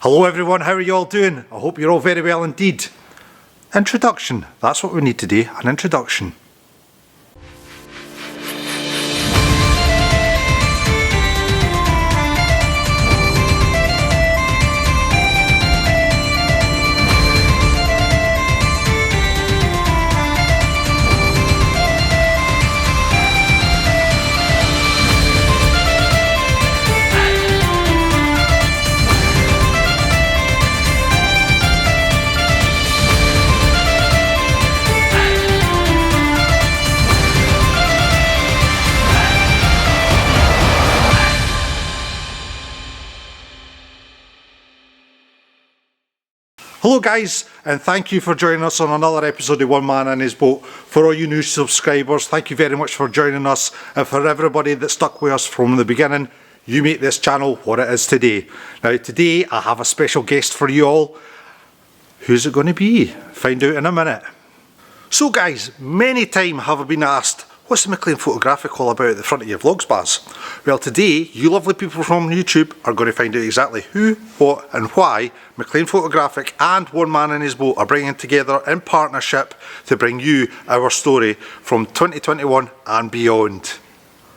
Hello everyone, how are you all doing? I hope you're all very well indeed. Introduction, that's what we need today, an introduction. Hello guys, and thank you for joining us on another episode of One Man and His Boat. For all you new subscribers, thank you very much for joining us, and for everybody that stuck with us from the beginning, you make this channel what it is today. Now today I have a special guest for you all. Who's it going to be? Find out in a minute. So guys, many times have I been asked, what's the Mclean Photographic all about at the front of your vlogs, Baz? Well today, you lovely people from YouTube are going to find out exactly who, what and why Mclean Photographic and One Man and His Boat are bringing together in partnership to bring you our story from 2021 and beyond.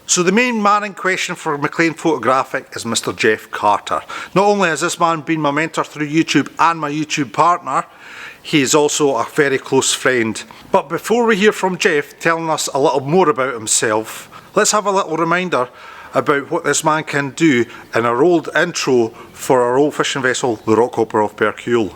So the main man in question for Mclean Photographic is Mr. Jeff Carter. Not only has this man been my mentor through YouTube and my YouTube partner, he is also a very close friend. But before we hear from Jeff telling us a little more about himself, let's have a little reminder about what this man can do in our old intro for our old fishing vessel, the Rockhopper off Berkule.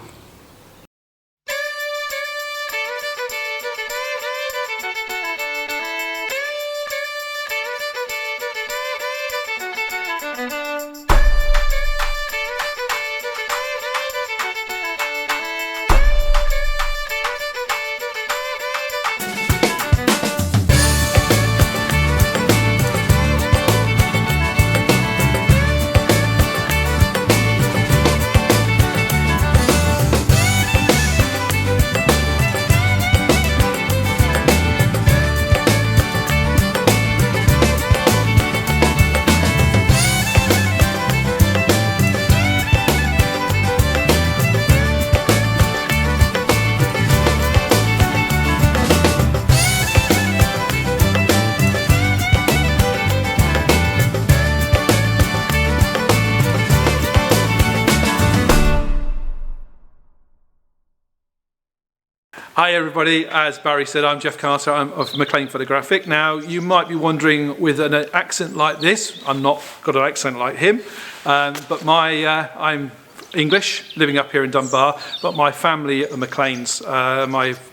Hi everybody, as Barry said, I'm Jeff Carter, I'm of Mclean Photographic. Now you might be wondering, with an accent like this, I'm not got an accent like him, but I'm English, living up here in Dunbar, but my family are Mcleans.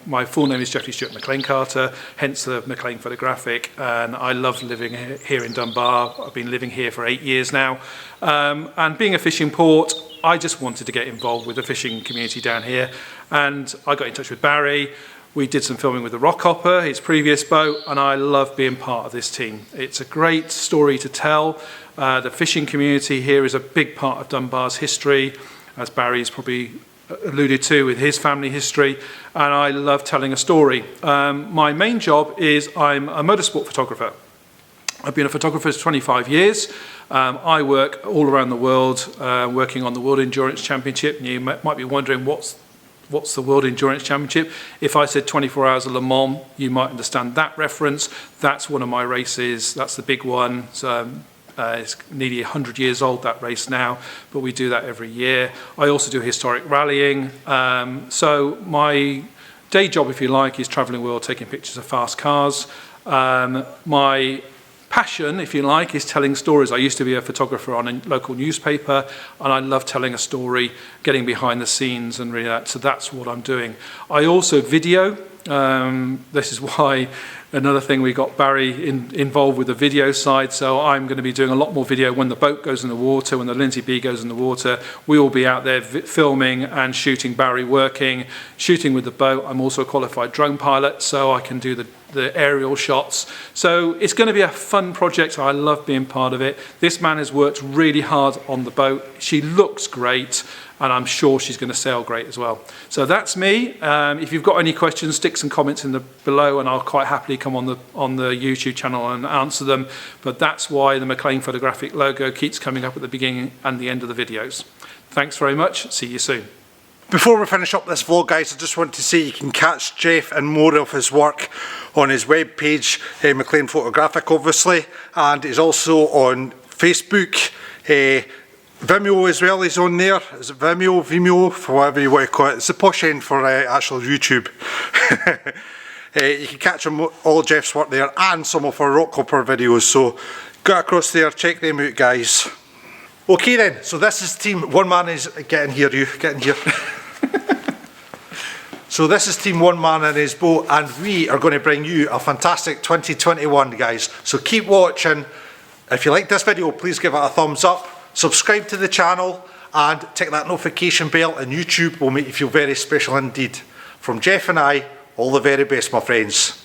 My full name is Jeffrey Stuart Mclean Carter, hence the Mclean Photographic, and I love living here in Dunbar. I've been living here for 8 years now, and being a fishing port, I just wanted to get involved with the fishing community down here, and I got in touch with Barry. We did some filming with the Rockhopper, his previous boat, and I love being part of this team. It's a great story to tell. The fishing community here is a big part of Dunbar's history, as Barry's probably alluded to with his family history, and I love telling a story. My main job is I'm a motorsport photographer. I've been a photographer for 25 years. I work all around the world, working on the World Endurance Championship. And you might be wondering, what's the World Endurance Championship? If I said 24 Hours of Le Mans, you might understand that reference. That's one of my races. That's the big one. It's nearly 100 years old, that race now, but we do that every year. I also do historic rallying. So my day job, if you like, is traveling the world, taking pictures of fast cars. My passion, if you like, is telling stories. I used to be a photographer on a local newspaper, and I love telling a story, getting behind the scenes and really that. So that's what I'm doing. I also video. This is why another thing we got Barry involved with the video side. So I'm going to be doing a lot more video when the boat goes in the water, when the Lindsay B goes in the water. We will be out there filming and shooting Barry working, shooting with the boat. I'm also a qualified drone pilot, so I can do the aerial shots. So it's going to be a fun project. I love being part of it. This man has worked really hard on the boat. She looks great, and I'm sure she's going to sail great as well. So that's me. If you've got any questions, stick some comments in below, and I'll quite happily come on the YouTube channel and answer them. But that's why the Mclean Photographic logo keeps coming up at the beginning and the end of the videos. Thanks very much. See you soon. Before we finish up this vlog, guys, I just want to say you can catch Jeff and more of his work on his webpage, Mclean Photographic, obviously, and he's also on Facebook, Vimeo as well. He's on there. Is it Vimeo, for whatever you want to call it. It's the posh end for actual YouTube. You can catch all Jeff's work there and some of our rock hopper videos. So go across there, check them out, guys. Okay then, so this is team, one man is, get in here you, get in here. So this is team one man in his boat, and we are going to bring you a fantastic 2021, guys. So keep watching. If you like this video, please give it a thumbs up, subscribe to the channel, and tick that notification bell, and YouTube will make you feel very special indeed. From Jeff and I, all the very best, my friends.